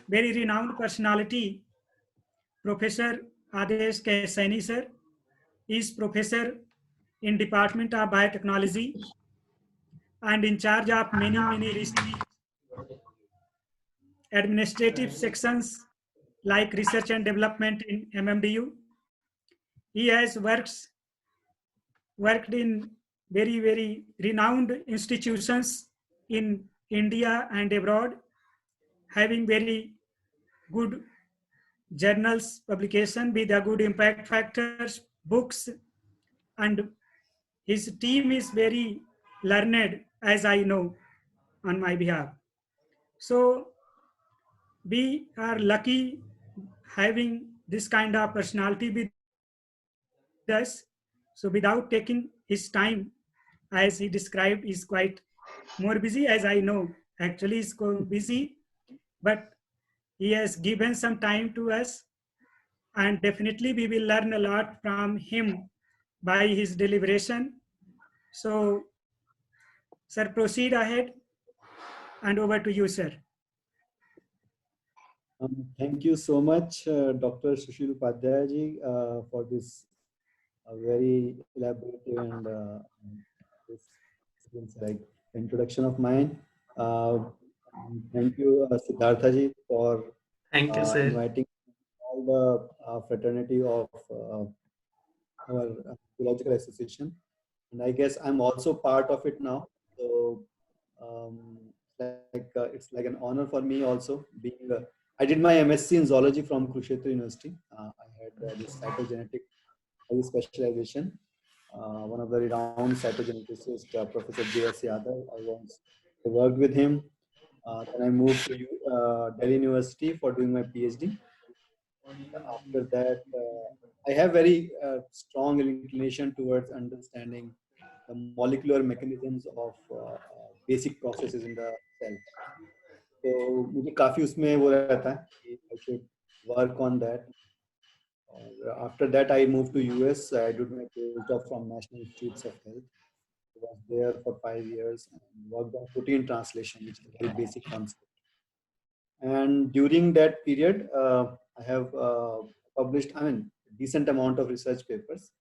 very renowned personality, Professor Adesh K. Saini sir, is professor in Department of Biotechnology and in charge of many research administrative sections like research and development in MMDU. He has worked in very renowned institutions in India and abroad, having very good journals publication with a good impact factors, books, and his team is very learned, as I know on my behalf. So we are lucky having this kind of personality with us. So without taking his time, as he described, is quite more busy, as I know. Actually, he's busy, but he has given some time to us, and definitely we will learn a lot from him by his deliberation. So, sir, proceed ahead, and over to you, sir. Thank you so much, Dr. Sushil Upadhyay ji, for this very elaborative and this like introduction of mine. Thank you, Siddhartha ji, for Thank you, sir. inviting all the fraternity of our Theological Association. And I guess I'm also part of it now. So it's like an honor for me also being. I did my MSc in zoology from Kurukshetra University. I had this cytogenetic specialization. One of the renowned cytogeneticists, Professor J.S. Yadav. I worked with him. Then I moved to Delhi University for doing my PhD. After that, I have very strong inclination towards understanding the molecular mechanisms of basic processes in the cell. So मुझे काफी उसमें वो रहता है कि I should work on that. After that, I moved to US. I did my postdoc from National Institutes of Health. I was there for 5 years and worked on protein translation, which is a very basic concept. And during that period, I have published, decent amount of research papers.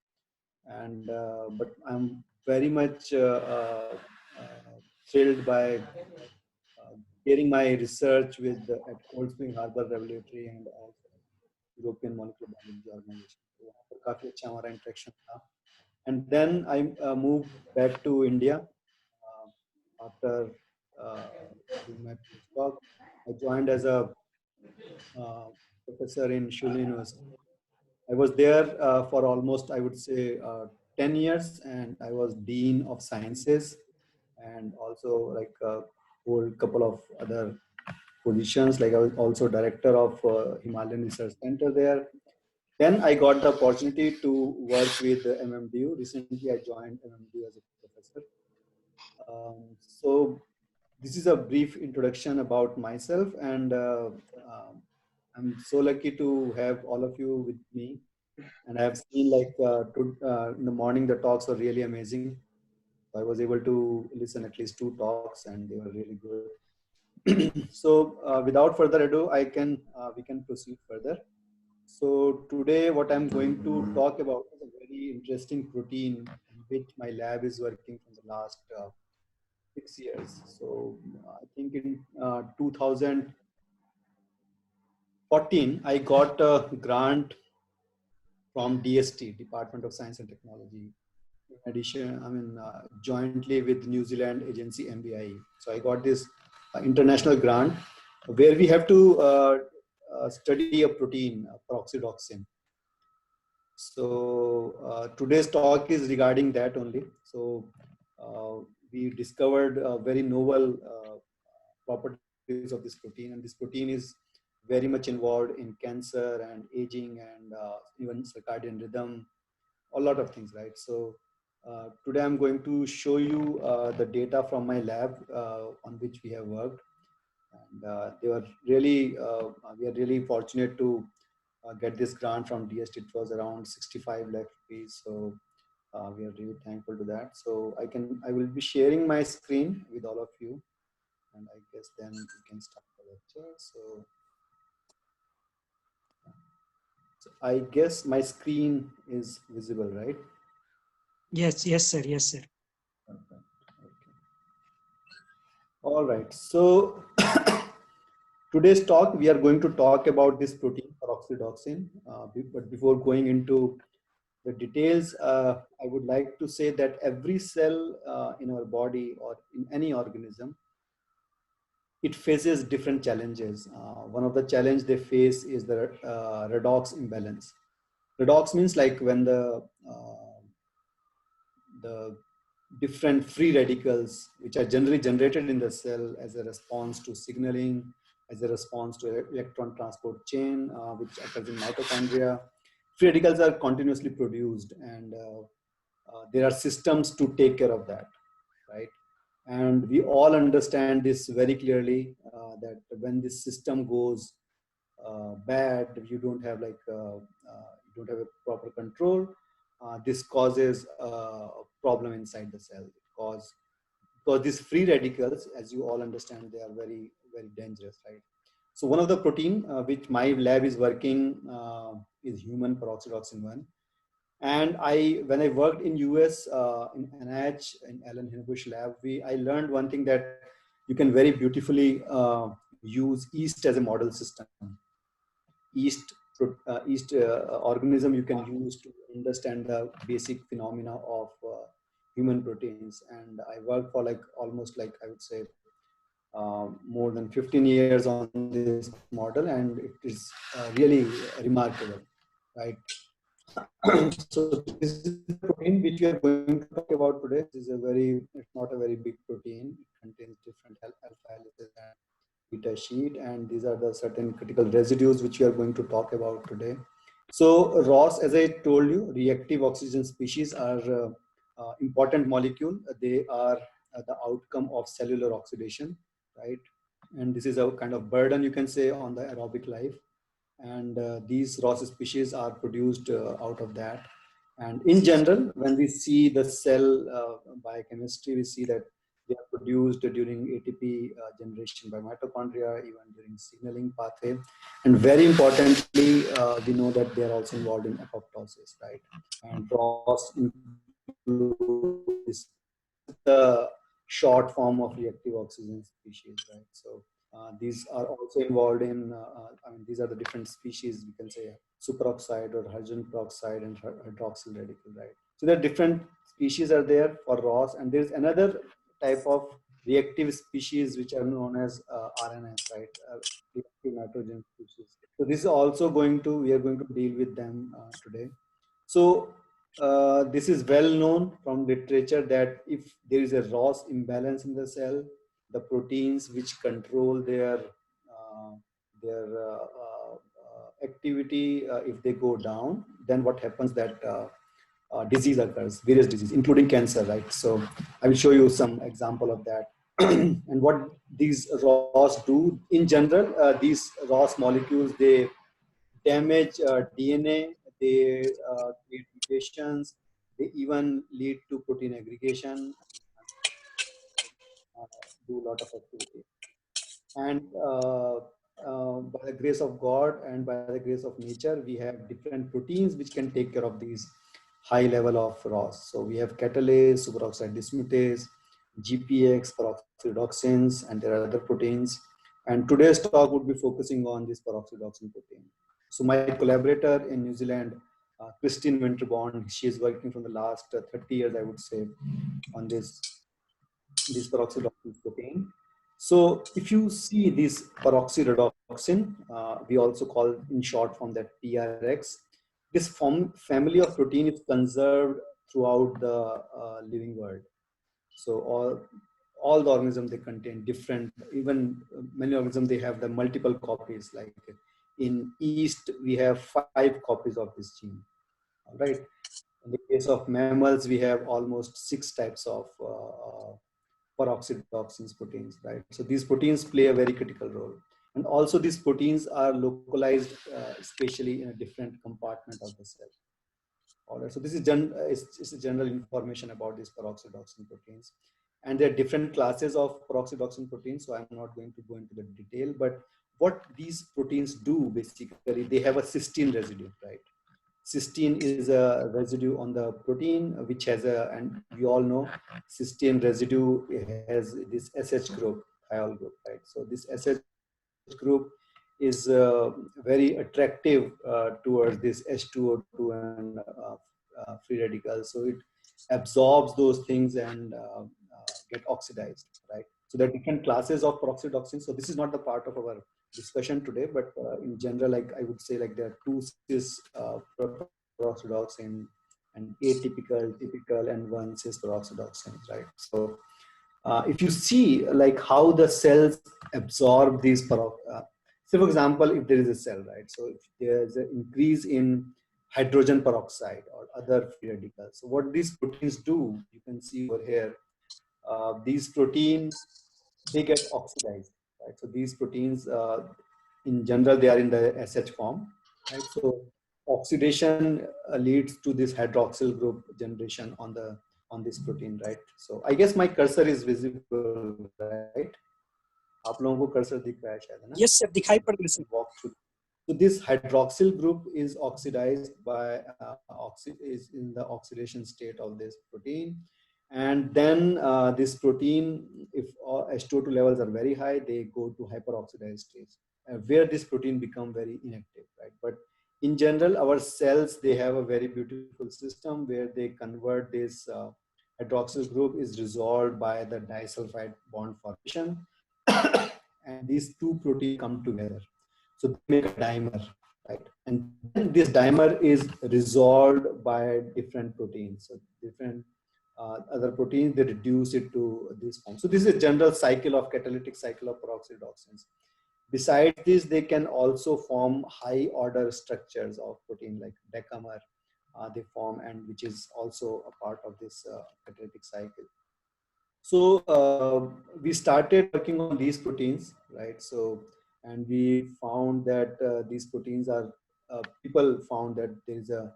And but I'm very much thrilled by sharing my research with at Cold Spring Harbor Laboratory and also European Molecular Biology Organization. So वहाँ पर काफी अच्छा हमारा interaction था. And then I moved back to India after doing my postdoc. I joined as a professor in Shule University. I was there for almost, I would say, 10 years, and I was Dean of Sciences and also like hold a couple of other positions. Like I was also director of Himalayan Research Center there. Then I got the opportunity to work with MMDU. Recently, I joined MMDU as a professor. So this is a brief introduction about myself, and I'm so lucky to have all of you with me. And I have seen like in the morning the talks were really amazing. So I was able to listen at least 2 talks, and they were really good. So without further ado, we can proceed further. So today what I'm going to talk about is a very interesting protein in which my lab is working from the last 6 years. So I think in 2014, I got a grant from DST, Department of Science and Technology. In addition, jointly with New Zealand agency MBIE. So I got this international grant where we have to study a protein, peroxidoxin. So today's talk is regarding that only. So we discovered very novel properties of this protein, and this protein is very much involved in cancer and aging and even circadian rhythm, a lot of things, right? So today I'm going to show you the data from my lab on which we have worked, and they were really we are really fortunate to get this grant from DST. It was around 65 lakh rupees, so we are really thankful to that. So I will be sharing my screen with all of you, and I guess then we can start the lecture. So I guess my screen is visible, right? Yes, yes, sir. Yes, sir. Okay. All right. So today's talk, we are going to talk about this protein, peroxydoxin. But before going into the details, I would like to say that every cell in our body or in any organism, it faces different challenges. One of the challenge they face is the redox imbalance. Redox means like when the different free radicals, which are generally generated in the cell as a response to signaling, as a response to electron transport chain, which occurs in mitochondria. Free radicals are continuously produced, and there are systems to take care of that, right? And we all understand this very clearly, that when this system goes bad, you don't have you don't have a proper control. This causes a problem inside the cell. Because these free radicals, as you all understand, they are very, very dangerous, right? So one of the protein which my lab is working is human peroxydoxin 1. And when I worked in US, in NIH, in Alan Hinbush lab, I learned one thing, that you can very beautifully use yeast as a model system. Yeast organism you can use to understand the basic phenomena of human proteins. And I worked for like almost, like I would say, more than 15 years on this model, and it is really remarkable, right? So this is the protein which we are going to talk about today. This is it's not a very big protein. It contains different alpha helices and beta sheet, and these are the certain critical residues which we are going to talk about today. So ROS, as I told you, reactive oxygen species are important molecule. They are the outcome of cellular oxidation, right? And this is a kind of burden, you can say, on the aerobic life. And these ROS species are produced out of that. And in general, when we see the cell biochemistry, we see that they are produced during ATP generation by mitochondria, even during signaling pathway. And very importantly, we know that they are also involved in apoptosis, right? And ROS includes the short form of reactive oxygen species, right? So these are also involved in, these are the different species, we can say superoxide or hydrogen peroxide and hydroxyl radical, right? So there are different species are there for ROS, and there's another type of reactive species which are known as RNS, right? Reactive nitrogen species. So this is also we are going to deal with them today. So this is well known from literature that if there is a ROS imbalance in the cell, the proteins which control their activity, if they go down, then what happens that disease occurs, various diseases, including cancer, right? So I will show you some example of that. And what these ROS do in general, these ROS molecules, they damage DNA, they create mutations, they even lead to protein aggregation, do a lot of activity. And by the grace of God and by the grace of nature, we have different proteins which can take care of these high level of ROS. So we have catalase, superoxide dismutase, GPX, peroxydoxins, and there are other proteins. And today's talk would be focusing on this peroxydoxin protein. So my collaborator in New Zealand, Christine Winterbond, she is working from the last 30 years, I would say, on this peroxydoxin protein. So if you see this peroxyredoxin, we also call in short form that PRX, this family of protein is conserved throughout the living world. So all the organisms, they contain different, even many organisms, they have the multiple copies. Like in yeast, we have 5 copies of this gene, all right? In the case of mammals, we have almost 6 types of peroxydoxins proteins, right? So these proteins play a very critical role. And also these proteins are localized, especially in a different compartment of the cell. All right, so this is it's a general information about these peroxydoxin proteins. And there are different classes of peroxydoxin proteins, so I'm not going to go into the detail, but what these proteins do, basically, they have a cysteine residue, right? Cysteine is a residue on the protein, which has and we all know, cysteine residue has this SH group, thiol group, right? So this SH group is very attractive towards this H2O2 and free radicals. So it absorbs those things and get oxidized, right? So there are different classes of peroxidoxins. So this is not the part of our discussion today, but in general, like I would say, like there are two cis peroxidoxin and atypical, typical, and one cis peroxidoxin, right? So if you see like how the cells absorb these say for example, if there is a cell, right? So if there's an increase in hydrogen peroxide or other free radicals, so what these proteins do, you can see over here, these proteins, they get oxidized, right? So these proteins, in general, they are in the SH form, right? So oxidation leads to this hydroxyl group generation on this protein, right? So I guess my cursor is visible, right? आप लोगों को cursor दिख रहा है शायद, है ना? Yes sir, दिखाई पड़ रही है. Walk through. So this hydroxyl group is oxidized by is in the oxidation state of this protein, and then this protein, if H2O2 levels are very high, they go to hyperoxidized stage, where this protein become very inactive, right? But in general, our cells, they have a very beautiful system where they convert this hydroxyl group is resolved by the disulfide bond formation, and these two proteins come together. So they make a dimer, right? And then this dimer is resolved by different proteins. So different other proteins, they reduce it to this form. So this is a general cycle of catalytic cycle of peroxidoxins. Besides this, they can also form high order structures of protein like decamer, they form, and which is also a part of this catalytic cycle. So we started working on these proteins, right? So, and we found that these proteins are, people found that there is a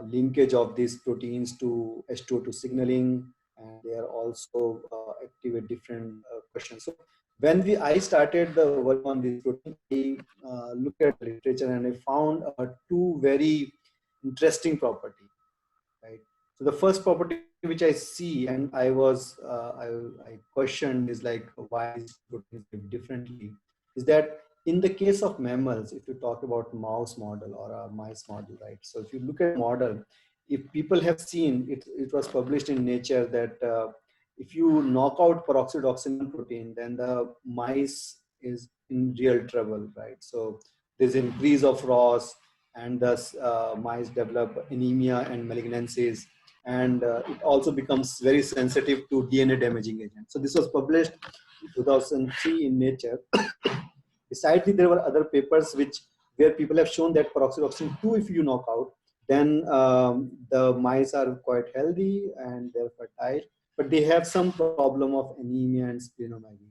linkage of these proteins to H2O2 signaling, and they are also active at different questions. So when I started the work on this protein, I looked at literature and I found two very interesting properties, right? So the first property which I see, and I was I questioned, is like why is proteins behave differently, is that in the case of mammals, if you talk about mouse model or a mice model, right? So if you look at model, if people have seen it, it was published in Nature that if you knock out peroxidoxin protein, then the mice is in real trouble, right? So there's increase of ROS, and thus mice develop anemia and malignancies, and it also becomes very sensitive to DNA damaging agents. So this was published in 2003 in Nature. Besides it, there were other papers where people have shown that peroxidoxin 2, if you knock out, then the mice are quite healthy and they're fertile, but they have some problem of anemia and splenomegaly.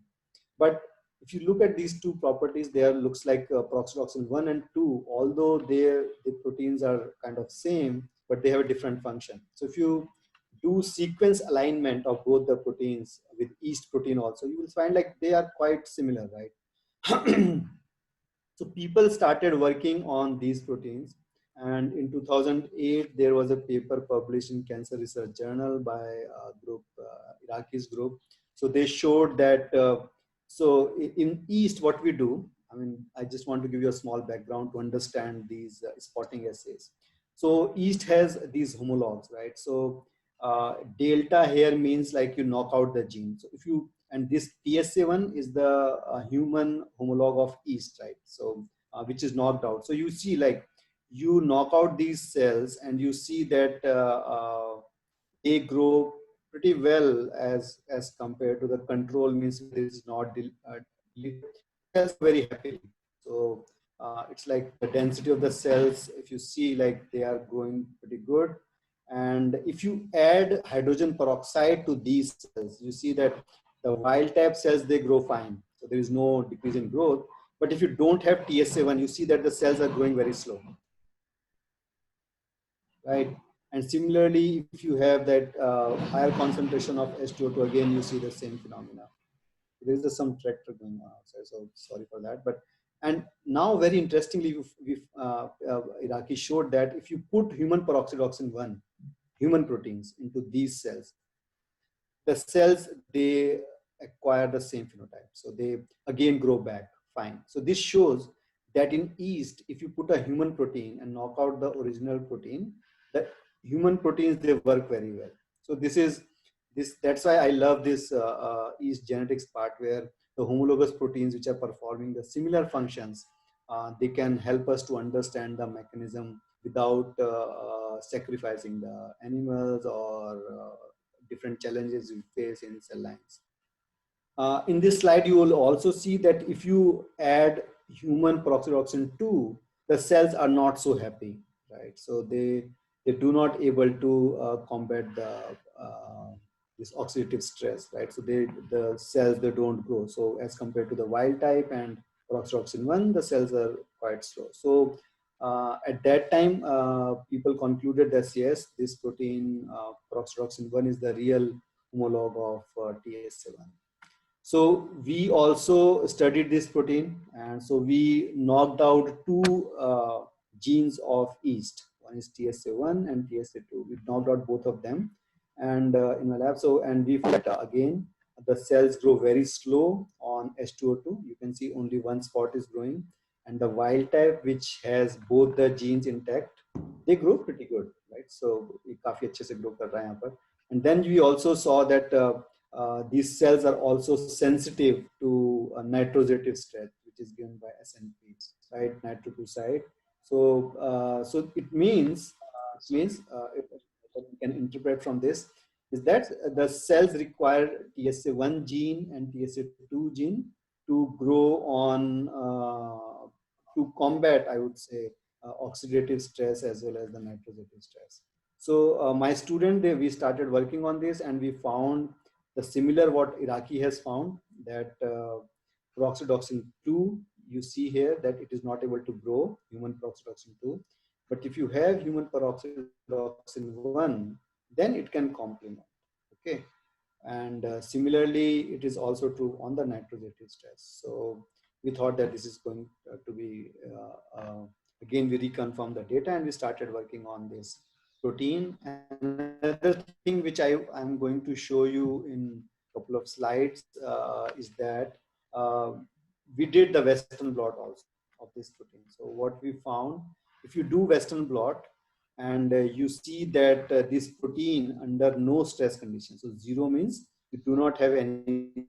But if you look at these two properties, there looks like peroxidoxin 1 and 2, although the proteins are kind of same, but they have a different function. So if you do sequence alignment of both the proteins with yeast protein also, you will find like they are quite similar, right? So people started working on these proteins, and in 2008 there was a paper published in Cancer Research Journal by a group, Iraqi's group. So they showed that so in yeast, what we do, I mean, I just want to give you a small background to understand these spotting assays. So yeast has these homologs, right? So delta here means like you knock out the gene. So if you, and this PSA1 is the human homolog of yeast, right? So which is knocked out. So you see like you knock out these cells and you see that they grow pretty well as compared to the control, means it is not cells very happily. So it's like the density of the cells, if you see, like they are growing pretty good. And if you add hydrogen peroxide to these cells, you see that the wild type cells, they grow fine. So there is no decrease in growth. But if you don't have TSA1, you see that the cells are growing very slow, right? And similarly, if you have that higher concentration of H2O2, again, you see the same phenomena. There is some tractor going on outside, so sorry for that. But And now, very interestingly, Iraqi showed that if you put human peroxydoxin 1, human proteins, into these cells, the cells, they acquire the same phenotype. So they again grow back fine. So this shows that in yeast, if you put a human protein and knock out the original protein, the human proteins, they work very well. So that's why I love this yeast genetics part, where the homologous proteins which are performing the similar functions, they can help us to understand the mechanism without sacrificing the animals or different challenges we face in cell lines. In this slide, you will also see that if you add human peroxydoxin 2, the cells are not so happy, right? So they do not able to combat the this oxidative stress, right? So the cells, they don't grow. So as compared to the wild type and peroxydoxin 1, the cells are quite slow. So at that time, people concluded that yes, this protein peroxydoxin 1 is the real homologue of TS7. So we also studied this protein, and so we knocked out two genes of yeast. One is TSA1 and TSA2. We knocked out both of them, and in my lab. So, and we found that again, the cells grow very slow on H2O2. You can see only one spot is growing, and the wild type, which has both the genes intact, they grow pretty good, right? So, ये काफी अच्छे से grow कर रहा है यहाँ पर. And then we also saw that these cells are also sensitive to nitrosative stress, which is given by SNP, right? Nitroglyceride. So, so it means, what we can interpret from this is that the cells require TSA1 gene and TSA2 gene to grow on, to combat, I would say, oxidative stress as well as the nitrosative stress. So my student, we started working on this, and we found the similar what Iraqi has found, that peroxydoxin 2, you see here that it is not able to grow human peroxydoxin 2. But if you have human peroxydoxin 1, then it can complement. Okay. And similarly, it is also true on the nitrosative stress. So we thought that this is going to be, again, we reconfirmed the data, and we started working on this protein. And another thing which I'm going to show you in a couple of slides is that we did the Western blot also of this protein. So what we found, if you do Western blot, and you see that this protein under no stress condition. So 0 means you do not have any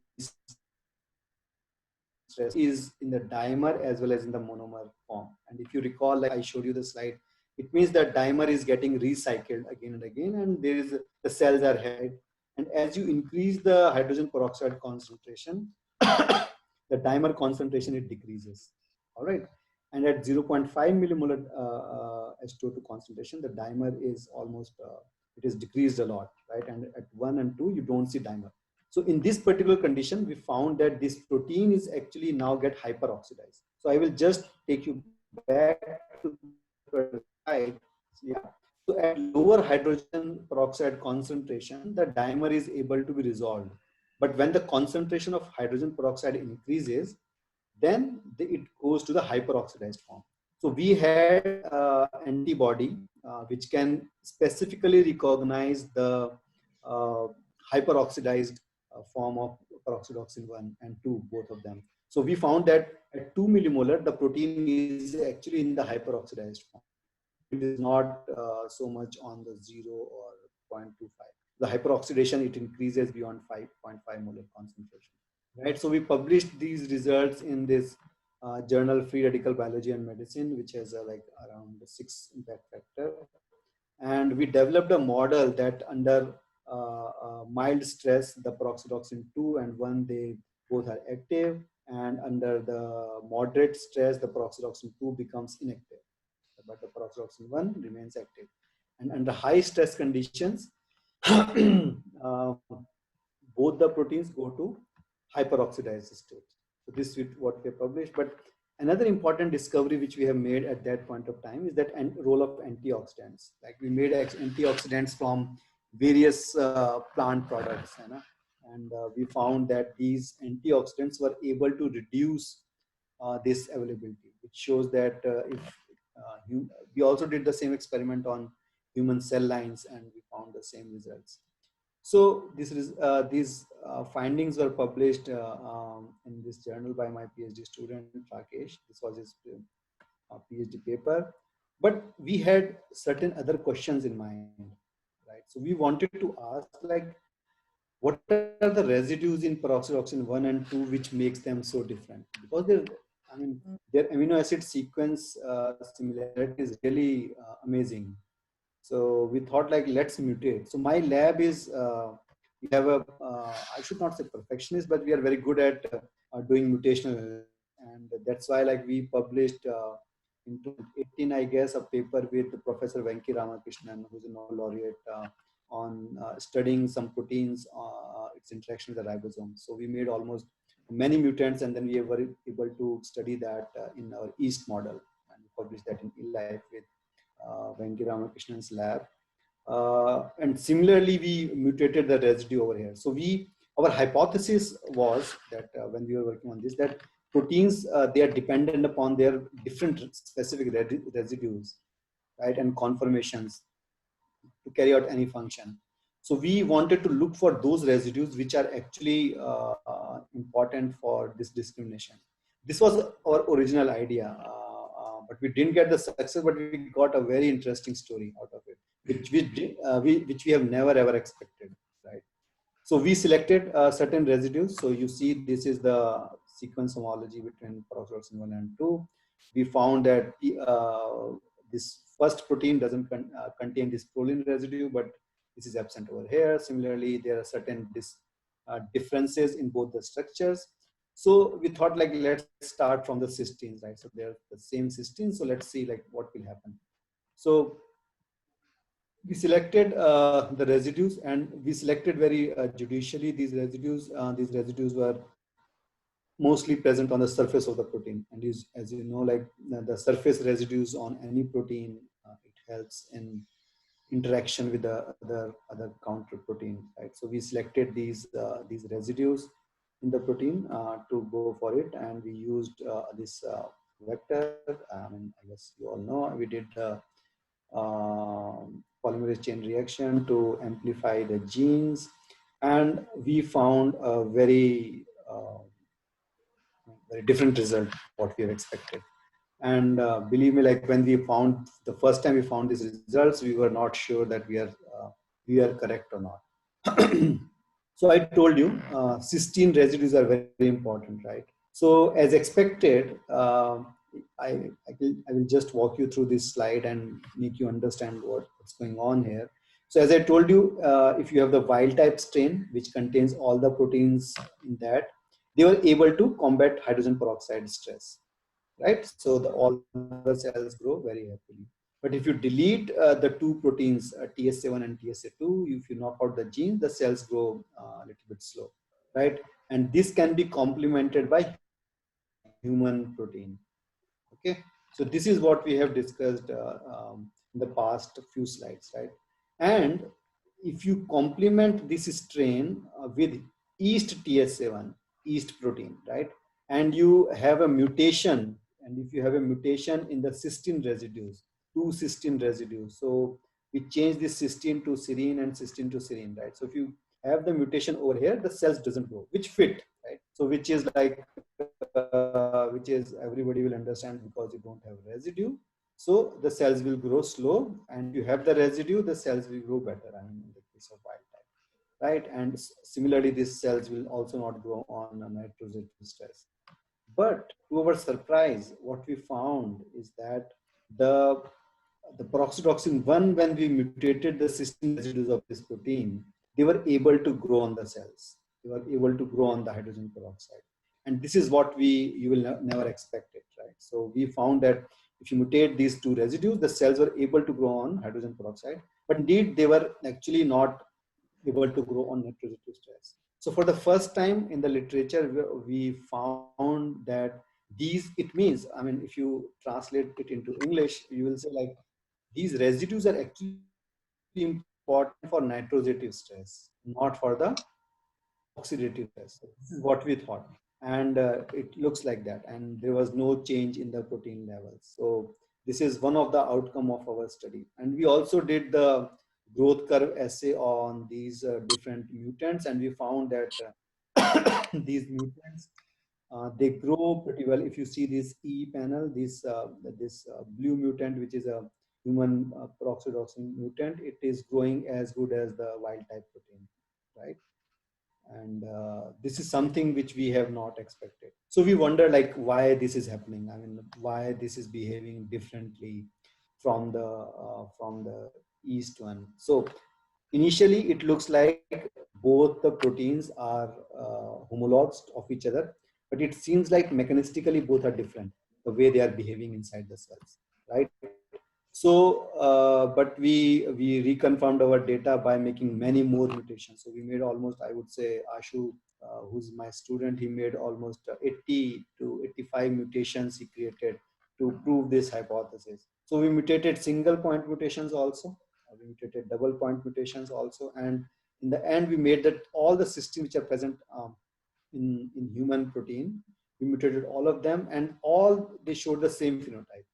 stress, is in the dimer as well as in the monomer form. And if you recall, like I showed you the slide, it means that dimer is getting recycled again and again, and there is the cells are head. And as you increase the hydrogen peroxide concentration, the dimer concentration, it decreases. All right. And at 0.5 millimolar H2O2 concentration, the dimer is almost, it is decreased a lot, right? And at 1 and 2, you don't see dimer. So in this particular condition, we found that this protein is actually now get hyperoxidized. So I will just take you back to the slide. Yeah. So at lower hydrogen peroxide concentration, the dimer is able to be resolved. But when the concentration of hydrogen peroxide increases, then it goes to the hyperoxidized form. So we had antibody which can specifically recognize the hyperoxidized form of peroxydoxin 1 and 2, both of them. So we found that at 2 millimolar, the protein is actually in the hyperoxidized form. It is not so much on the 0 or 0.25. The hyperoxidation, it increases beyond 5.5 molar concentration. Right, so we published these results in this journal Free Radical Biology and Medicine, which has like around 6 impact factor. And we developed a model that under mild stress, the peroxydoxin 2 and 1, they both are active, and under the moderate stress, the peroxydoxin 2 becomes inactive, but the peroxydoxin 1 remains active. And under high stress conditions, both the proteins go to hyperoxidized state. So this is what we have published. But another important discovery which we have made at that point of time is that role of antioxidants. Like we made antioxidants from various plant products, and we found that these antioxidants were able to reduce this availability, which shows that we also did the same experiment on human cell lines and we found the same results. So these findings were published in this journal by my PhD student Rakesh. This was his PhD paper. But we had certain other questions in mind, right? So we wanted to ask, like, what are the residues in peroxydoxin 1 and 2 which makes them so different? Because their amino acid sequence similarity is really amazing. So we thought, like, let's mutate. So my lab is, we have a, I should not say perfectionist, but we are very good at doing mutational. And that's why, like, we published in 2018, I guess, a paper with Professor Venki Ramakrishnan, who's a Nobel laureate, on studying some proteins, its interaction with the ribosome. So we made almost many mutants, and then we were able to study that in our yeast model, and published that in eLife with Venki Ramakrishnan's lab. And similarly, we mutated the residue over here. So our hypothesis was that when we were working on this, that proteins, they are dependent upon their different specific residues, right, and conformations to carry out any function. So we wanted to look for those residues which are actually important for this discrimination. This was our original idea, but we didn't get the success, but we got a very interesting story out of it, which we have never ever expected, right? So we selected certain residues. So you see, this is the sequence homology between peroxydoxin 1 and 2. We found that this first protein doesn't contain this proline residue, but this is absent over here. Similarly, there are certain differences in both the structures. So we thought, like, let's start from the cysteines, right? So they're the same cysteine. So let's see, like, what will happen. So we selected the residues, and we selected very judicially these residues. These residues were mostly present on the surface of the protein. And as you know, like, the surface residues on any protein, it helps in interaction with the other counter protein, right? So we selected these residues in the protein to go for it, and we used this vector. I guess you all know we did polymerase chain reaction to amplify the genes, and we found a very different result what we have expected. And believe me, like, when we found the first time we found these results, we were not sure that we are correct or not. So I told you, cysteine residues are very, very important, right? So as expected, I will just walk you through this slide and make you understand what's going on here. So as I told you, if you have the wild type strain, which contains all the proteins in that, they were able to combat hydrogen peroxide stress, right? So all the cells grow very happily. But if you delete the two proteins, TSA1 and TSA2, if you knock out the gene, the cells grow a little bit slow, right? And this can be complemented by human protein. Okay, so this is what we have discussed in the past few slides, right? And if you complement this strain with yeast TSA1, yeast protein, right? And you have a mutation, and if you have a mutation in the cysteine residues, two cysteine residues, so we change this cysteine to serine and cysteine to serine, right? So if you have the mutation over here, the cells doesn't grow, which fit, right? So which is like, which is everybody will understand, because you don't have residue. So the cells will grow slow, and if you have the residue, the cells will grow better. I mean, in the case of wild type, right? And similarly, these cells will also not grow on a nitrogen stress. But to our surprise, what we found is that the peroxydoxin 1, when we mutated the cysteine residues of this protein, they were able to grow on the cells. They were able to grow on the hydrogen peroxide. And this is what you will never expect it, right? So we found that if you mutate these two residues, the cells were able to grow on hydrogen peroxide, but indeed they were actually not able to grow on nitrogen stress. So for the first time in the literature, we found that it means, I mean, if you translate it into English, you will say, like, these residues are actually important for nitrosative stress, not for the oxidative stress. So this is what we thought. and it looks like that, and there was no change in the protein levels. So this is one of the outcome of our study. And we also did the growth curve assay on these different mutants, and we found that these mutants, they grow pretty well. If you see this E panel, this blue mutant, which is a human peroxidoxin mutant, it is growing as good as the wild type protein, right? And this is something which we have not expected. So we wonder like why this is happening. I mean, why this is behaving differently from the yeast one. So initially, it looks like both the proteins are homologs of each other, but it seems like mechanistically both are different, the way they are behaving inside the cells, right? So, but we reconfirmed our data by making many more mutations. So we made almost, I would say, Ashu, who's my student, he made almost 80 to 85 mutations he created to prove this hypothesis. So we mutated single point mutations also, we mutated double point mutations also, and in the end we made that all the cysteines which are present in human protein, we mutated all of them, and all they showed the same phenotype.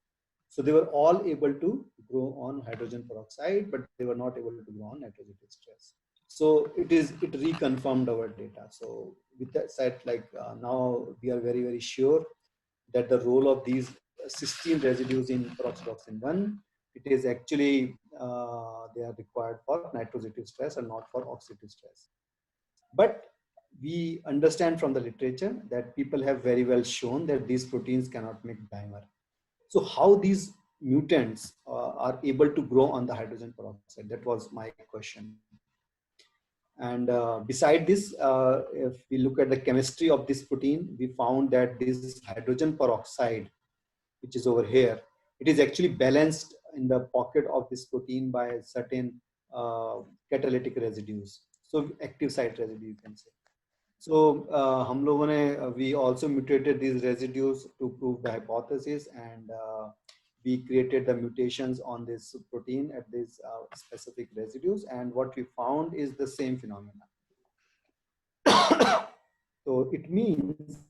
So they were all able to grow on hydrogen peroxide, but they were not able to grow on nitrogen stress. So it reconfirmed our data. So with that said, like now we are very, very sure that the role of these cysteine residues in peroxidoxin 1, it is actually, they are required for nitrogen stress and not for oxidative stress. But we understand from the literature that people have very well shown that these proteins cannot make dimer. So how these mutants are able to grow on the hydrogen peroxide? That was my question. And beside this, if we look at the chemistry of this protein, we found that this hydrogen peroxide, which is over here, it is actually balanced in the pocket of this protein by certain catalytic residues. So active site residue, you can say. So हम लोगों ने we also mutated these residues to prove the hypothesis, and we created the mutations on this protein at these specific residues, and what we found is the same phenomena. So it means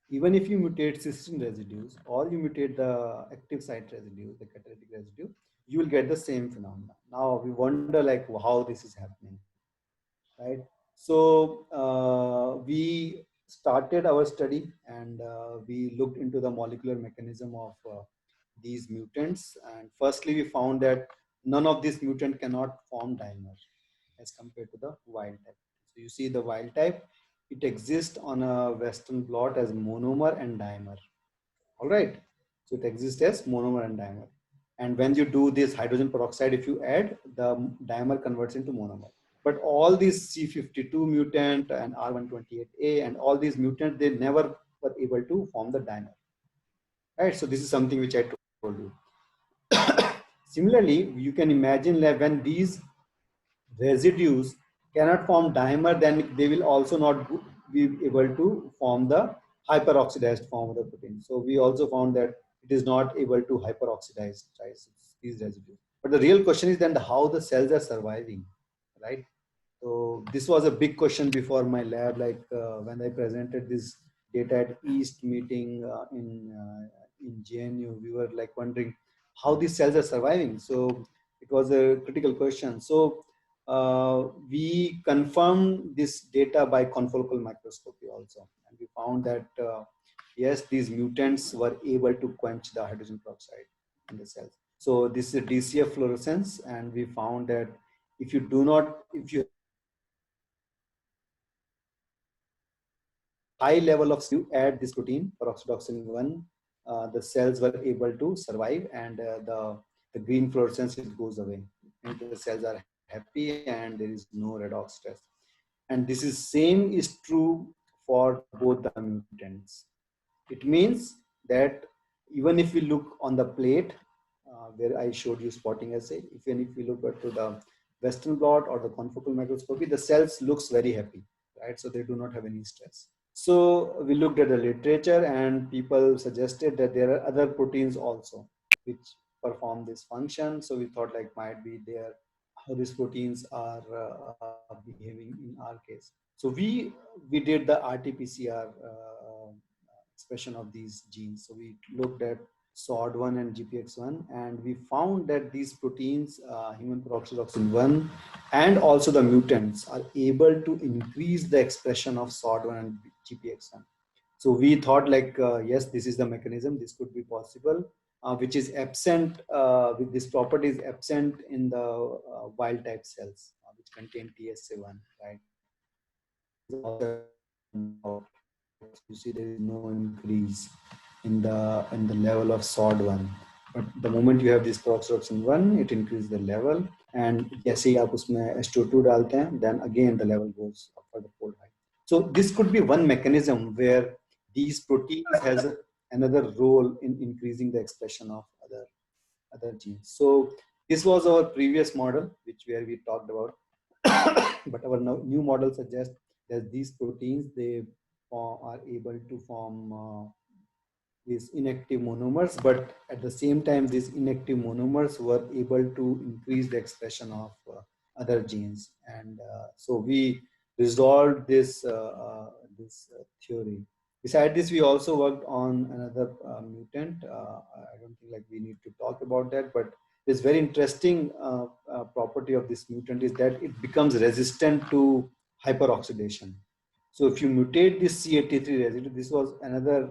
even if you mutate cysteine residues or you mutate the active site residue, the catalytic residue, you will get the same phenomena. Now we wonder like how this is happening, right? So we started our study, and we looked into the molecular mechanism of these mutants. And firstly, we found that none of these mutant cannot form dimer as compared to the wild type. So you see the wild type, it exists on a Western blot as monomer and dimer. All right. So it exists as monomer and dimer. And when you do this hydrogen peroxide, if you add, the dimer converts into monomer. But all these C52 mutant and R128A and all these mutants, they never were able to form the dimer. Right. So this is something which I told you. Similarly, you can imagine that when these residues cannot form dimer, then they will also not be able to form the hyperoxidized form of the protein. So we also found that it is not able to hyperoxidize these residues. But the real question is then how the cells are surviving, right? So this was a big question before my lab, like when I presented this data at East meeting in JNU, we were like wondering how these cells are surviving. So it was a critical question. So we confirmed this data by confocal microscopy also, and we found that yes, these mutants were able to quench the hydrogen peroxide in the cells. So this is DCF fluorescence, and we found that if you have high level of, you add this protein peroxidoxin 1, the cells were able to survive, and the green fluorescence, it goes away, and the cells are happy and there is no redox stress. And this is same is true for both the mutants. It means that even if we look on the plate where I showed you spotting assay, even if we look at to the Western blot or the confocal microscopy, the cells looks very happy, right? So they do not have any stress. So we looked at the literature, and people suggested that there are other proteins also which perform this function. So we thought like might be there how these proteins are behaving in our case. So we did the RT-PCR expression of these genes. So we looked at SOD1 and GPX1, and we found that these proteins, human peroxydoxin 1, and also the mutants are able to increase the expression of SOD1 and GPX1. So we thought like, yes, this is the mechanism, this could be possible, which is absent, with this property is absent in the wild type cells, which contain TSA1, right? You see there is no increase in the level of SOD1. But the moment you have this peroxydoxin 1, it increases the level. And जैसे ही आप उसमें H2 डालते हैं, then again the level goes up for the fold high. So this could be one mechanism where these proteins has another role in increasing the expression of other genes. So this was our previous model, where we talked about. But our new model suggests that these proteins, they are able to form these inactive monomers, but at the same time, these inactive monomers were able to increase the expression of other genes. And so we resolved this theory. Besides this, we also worked on another mutant. I don't think like we need to talk about that, but this very interesting property of this mutant is that it becomes resistant to hyperoxidation. So if you mutate this C83 residue, this was another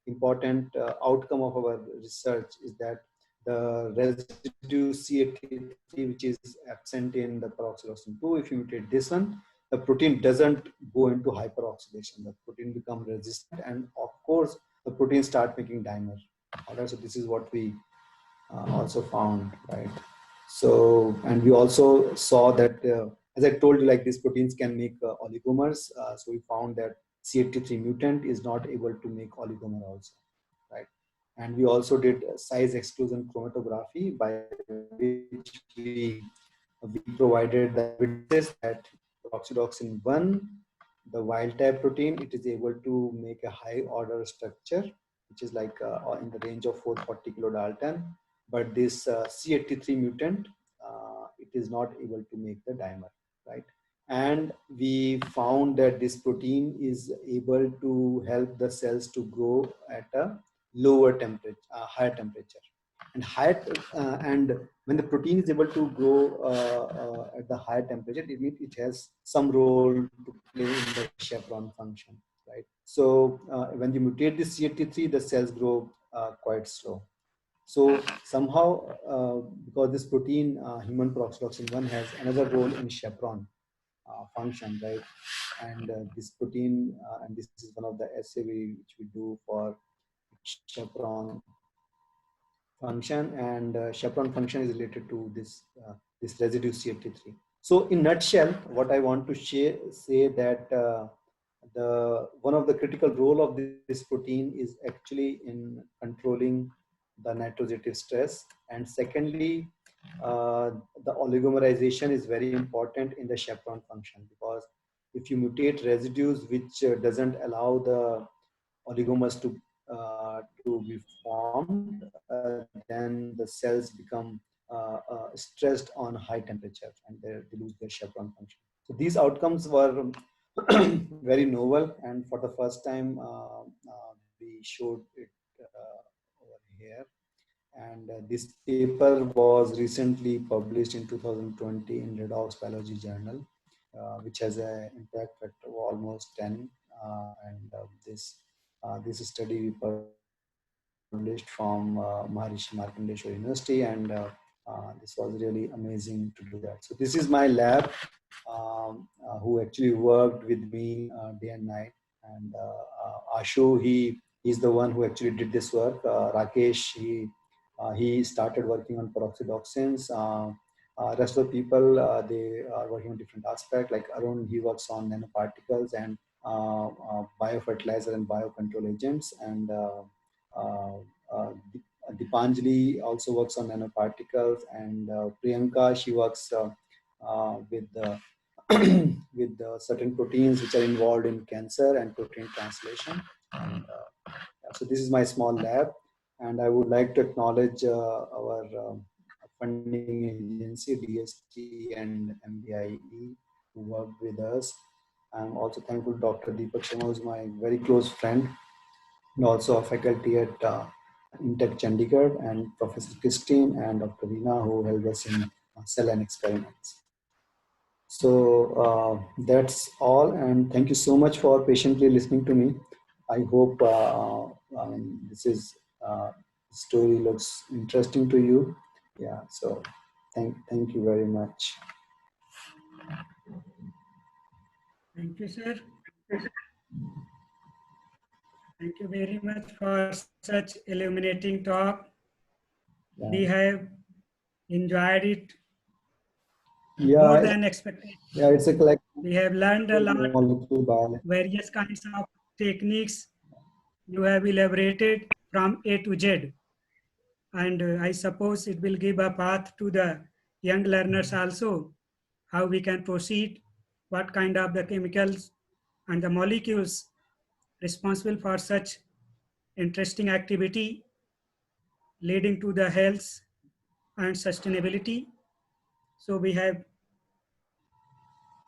important outcome of our research, is that the residue C83, which is absent in the peroxydoxin 2, if you mutate this one, the protein doesn't go into hyperoxidation. The protein becomes resistant, and of course, the protein start making dimer. All right, so this is what we also found, right? So, and we also saw that, as I told you, like these proteins can make oligomers. So we found that C83 mutant is not able to make oligomer also, right? And we also did size exclusion chromatography, by which we provided the evidence that peroxydoxin 1, the wild type protein, it is able to make a high order structure, which is like in the range of 440 kilodalton. But this C83 mutant, it is not able to make the dimer, right? And we found that this protein is able to help the cells to grow at a lower temperature, higher temperature. And and when the protein is able to grow at the higher temperature, it means it has some role to play in the chaperone function, right? So when you mutate this C83, the cells grow quite slow. So somehow, because this protein, human peroxydoxin 1, has another role in chaperone function, right? And this protein, and this is one of the assay which we do for chaperone function, and chaperone function is related to this residue C83. So in nutshell, what I want to say that the one of the critical role of this protein is actually in controlling the nitrosative stress, and secondly, the oligomerization is very important in the chaperone function, because if you mutate residues which doesn't allow the oligomers to be formed, then the cells become stressed on high temperature, and they lose their chaperone function. So these outcomes were very novel, and for the first time we showed it over here. And this paper was recently published in 2020 in Redox Biology Journal, which has an impact factor of almost 10. And this study we published from Maharishi Markandeeshwar University, and this was really amazing to do that. So this is my lab, who actually worked with me day and night. And Ashu, he's the one who actually did this work. Rakesh, he started working on peroxydoxins. Rest of the people, they are working on different aspects. Like Arun, he works on nanoparticles and biofertilizer and biocontrol agents. And Dipanjali also works on nanoparticles. And Priyanka, she works with with certain proteins which are involved in cancer and protein translation. And, so this is my small lab, and I would like to acknowledge our funding agency, DST and MBIE, who worked with us. I'm also thankful to Dr. Deepak Sharma, who's my very close friend, and also a faculty at Intech Chandigarh, and Professor Christine and Dr. Veena, who helped us in cell and experiments. So that's all, and thank you so much for patiently listening to me. I hope this story looks interesting to you. Yeah, so thank you very much. Thank you, sir. Thank you very much for such illuminating talk. Yeah. We have enjoyed it Yeah, more than expected. yeah, it's a collective We have learned a lot, molecule biology. various kinds of techniques you have elaborated from A to Z. And I suppose it will give a path to the young learners also, how we can proceed, what kind of the chemicals and the molecules responsible for such interesting activity leading to the health and sustainability. So we have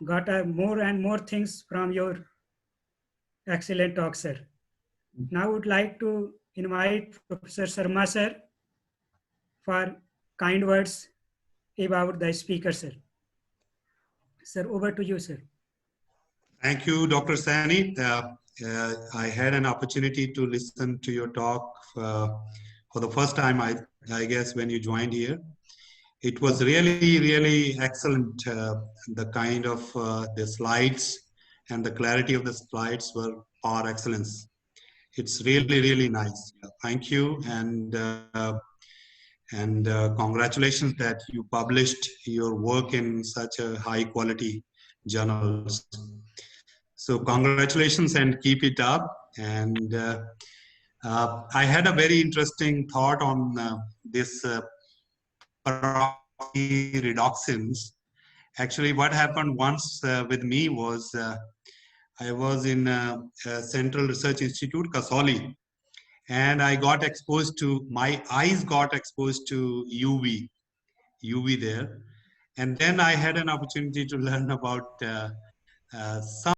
got more and more things from your excellent talk, sir. Now I would like to invite Professor Sharma, sir, for kind words about the speaker, sir. Sir, over to you, sir. Thank you, Dr. Sani. I had an opportunity to listen to your talk for the first time, I guess, when you joined here. It was really, really excellent. The kind of the slides and the clarity of the slides were par excellence. It's really, really nice. Thank you, and congratulations that you published your work in such a high quality journals. So congratulations and keep it up. And I had a very interesting thought on this peroxyredoxins. Actually, what happened once with me was I was in Central Research Institute, Kasauli, and I got exposed to, my eyes got exposed to UV there. And then I had an opportunity to learn about some